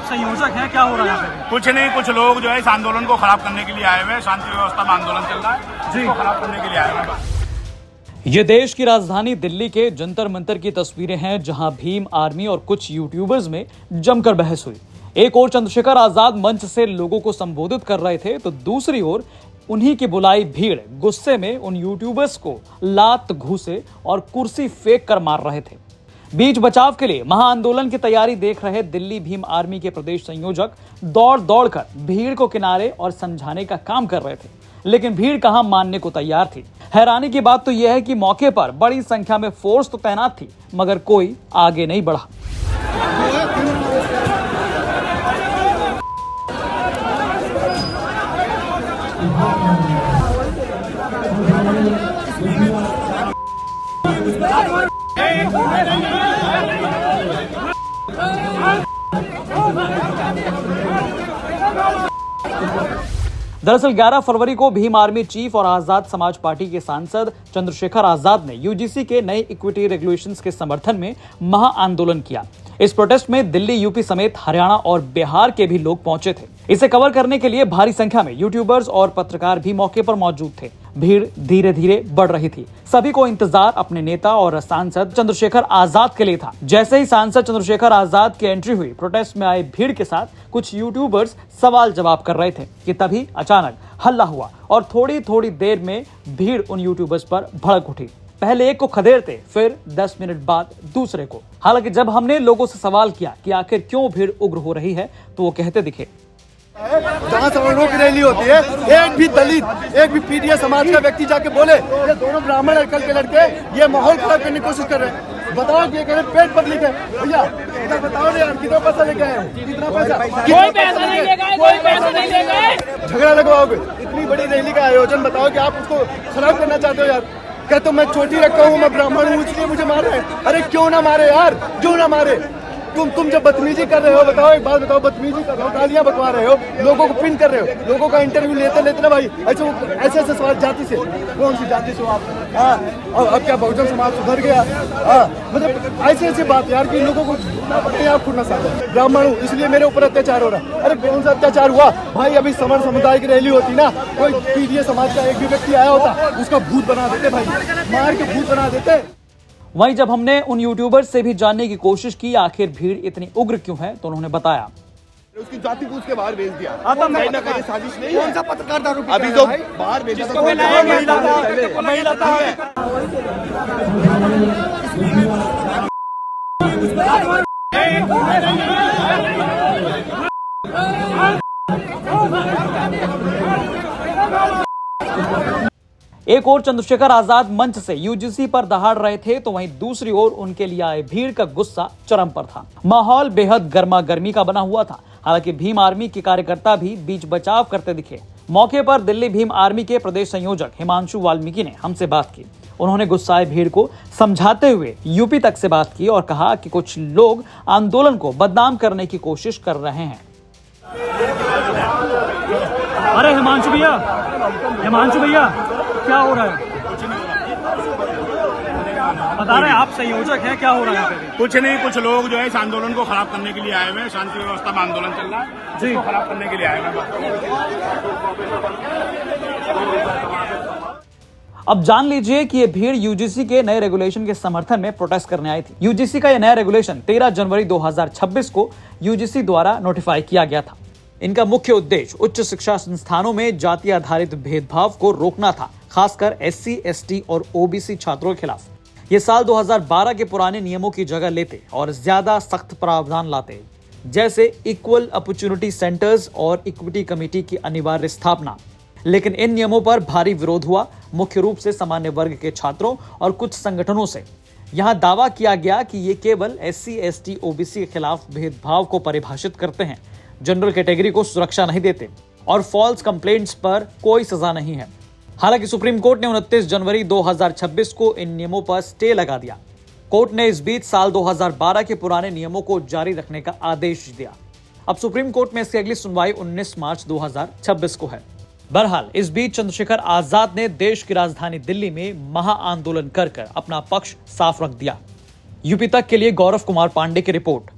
संयोजक हैं, क्या हो रहा है यहाँ पे? कुछ नहीं, कुछ लोग जो है इस आंदोलन को खराब करने के लिए आए हुए हैं। शांति व्यवस्था में आंदोलन चल रहा है, जिसको खराब करने के लिए आए हुए हैं। ये देश की राजधानी दिल्ली के जंतर मंतर की तस्वीरें हैं, जहां भीम आर्मी और कुछ यूट्यूबर्स में जमकर बहस हुई। एक ओर चंद्रशेखर आजाद मंच से लोगों को संबोधित कर रहे थे, तो दूसरी ओर उन्हीं की बुलाई भीड़ गुस्से में उन यूट्यूबर्स को लात, घूसे और कुर्सी फेंक कर मार रहे थे। बीच बचाव के लिए महाआंदोलन की तैयारी देख रहे दिल्ली भीम आर्मी के प्रदेश संयोजक दौड़ दौड़कर भीड़ को किनारे और समझाने का काम कर रहे थे, लेकिन भीड़ कहां मानने को तैयार थी। हैरानी की बात तो यह है कि मौके पर बड़ी संख्या में फोर्स तो तैनात थी, मगर कोई आगे नहीं बढ़ा। दरअसल 11 फरवरी को भीम आर्मी चीफ और आजाद समाज पार्टी के सांसद चंद्रशेखर आजाद ने यूजीसी के नए इक्विटी रेगुलेशंस के समर्थन में महाआंदोलन किया। इस प्रोटेस्ट में दिल्ली, यूपी समेत हरियाणा और बिहार के भी लोग पहुंचे थे। इसे कवर करने के लिए भारी संख्या में यूट्यूबर्स और पत्रकार भी मौके पर मौजूद थे। भीड़ धीरे धीरे बढ़ रही थी। सभी को इंतजार अपने नेता और सांसद चंद्रशेखर आजाद के लिए था। जैसे ही सांसद चंद्रशेखर आजाद की एंट्री हुई, प्रोटेस्ट में आए भीड़ के साथ कुछ यूट्यूबर्स सवाल जवाब कर रहे थे कि तभी अचानक हल्ला हुआ और थोड़ी थोड़ी देर में भीड़ उन यूट्यूबर्स पर भड़क उठी। पहले एक को खदेड़ते, फिर 10 मिनट बाद दूसरे को। हालांकि जब हमने लोगों से सवाल किया कि आखिर क्यों भीड़ उग्र हो रही है, तो वो कहते दिखे, जहाँ सवर्णों की रैली होती है, एक भी दलित, एक भी पीडीए समाज का व्यक्ति जाके बोले ये दोनों ब्राह्मण अकल के लड़के ये माहौल खराब करने की कोशिश कर रहे हैं। बताओ कि कह पेट पब्लिक है भैया, इधर बताओ ना यार, कितना पैसा लेके आए हो? कितना पैसा? कोई पैसा नहीं लेगा, कोई पैसा नहीं लेगा। झगड़ा लगवाओगे? इतनी बड़ी रैली का आयोजन, बताओ कि आप उसको खराब करना चाहते हो यार। क्या तो मैं चोटी रखा हूँ, मैं ब्राह्मण हूँ, इसलिए मुझे मार रहे हैं? अरे क्यों ना मारे यार, क्यों ना मारे? तुम जब बदतमीजी कर रहे हो, बताओ एक बात बताओ, बदतमीजी कर रहे हो, गालियां बकवा रहे हो, लोगों को पिन कर रहे हो, लोगों का इंटरव्यू लेते ना भाई, ऐसे सवाल जाति से, कौन सी जाति से हो आप? हाँ, अब क्या बहुजन समाज सुधर गया? हाँ, मतलब ऐसे बात यार कि लोगों को आप खुद ना साथ। ब्राह्मण हूँ इसलिए मेरे ऊपर अत्याचार हो रहा है। अरे कौन सा अत्याचार हुआ भाई? अभी समर समुदाय की रैली होती ना, कोई पीडीए समाज का एक भी व्यक्ति आया होता, उसका भूत बना देते भाई, मार के भूत बना देते। वहीं जब हमने उन यूट्यूबर से भी जानने की कोशिश की आखिर भीड़ इतनी उग्र क्यों है, तो उन्होंने बताया, उसकी जाति पूछ के बाहर भेज दिया। साजिश नहीं, कौन सा पत्रकार दारू अभी जो बाहर भेजा था, महिला था। एक ओर चंद्रशेखर आजाद मंच से यूजीसी पर दहाड़ रहे थे, तो वहीं दूसरी ओर उनके लिए आए भीड़ का गुस्सा चरम पर था। माहौल बेहद गर्मा गर्मी का बना हुआ था। हालांकि भीम आर्मी के कार्यकर्ता भी बीच बचाव करते दिखे। मौके पर दिल्ली भीम आर्मी के प्रदेश संयोजक हिमांशु वाल्मीकि ने हमसे बात की। उन्होंने गुस्साए भीड़ को समझाते हुए यूपी तक से बात की और कहा कि कुछ लोग आंदोलन को बदनाम करने की कोशिश कर रहे हैं। अरे हिमांशु भैया, क्या हो रहा है? बता रहे हैं आप संयोजक हैं, क्या हो रहा है यहाँ पे? कुछ नहीं, कुछ लोग जो है इस आंदोलन को खराब करने के लिए आए हुए हैं। शांति व्यवस्था में आंदोलन चल रहा है, जिसको खराब करने के लिए आए हुए हैं। अब जान लीजिए कि ये भीड़ यूजीसी के नए रेगुलेशन के समर्थन में प्रोटेस्ट करने आई थी। यूजीसी का यह नया रेगुलेशन 13 जनवरी 2026 को यूजीसी द्वारा नोटिफाई किया गया था। इनका मुख्य उद्देश्य उच्च शिक्षा संस्थानों में जाति आधारित भेदभाव को रोकना था, खासकर एससी, एसटी और ओबीसी छात्रों के खिलाफ। ये साल 2012 के पुराने नियमों की जगह लेते और ज्यादा सख्त प्रावधान लाते, जैसे इक्वल अपॉर्चुनिटी सेंटर्स और इक्विटी कमेटी की अनिवार्य स्थापना। लेकिन इन नियमों पर भारी विरोध हुआ, मुख्य रूप से सामान्य वर्ग के छात्रों और कुछ संगठनों से। यहाँ दावा किया गया कि ये केवल एससी, एसटी, ओबीसी के खिलाफ भेदभाव को परिभाषित करते हैं, जनरल कैटेगरी को सुरक्षा नहीं देते और फॉल्स कंप्लेंट्स पर कोई सजा नहीं है। हालांकि सुप्रीम कोर्ट ने 29 जनवरी 2026 को इन नियमों पर स्टे लगा दिया। कोर्ट ने इस बीच साल 2012 के पुराने नियमों को जारी रखने का आदेश दिया। अब सुप्रीम कोर्ट में इसकी अगली सुनवाई 19 मार्च 2026 को है। बहरहाल इस बीच चंद्रशेखर आजाद ने देश की राजधानी दिल्ली में महाआंदोलन कर अपना पक्ष साफ रख दिया। यूपी तक के लिए गौरव कुमार पांडे की रिपोर्ट।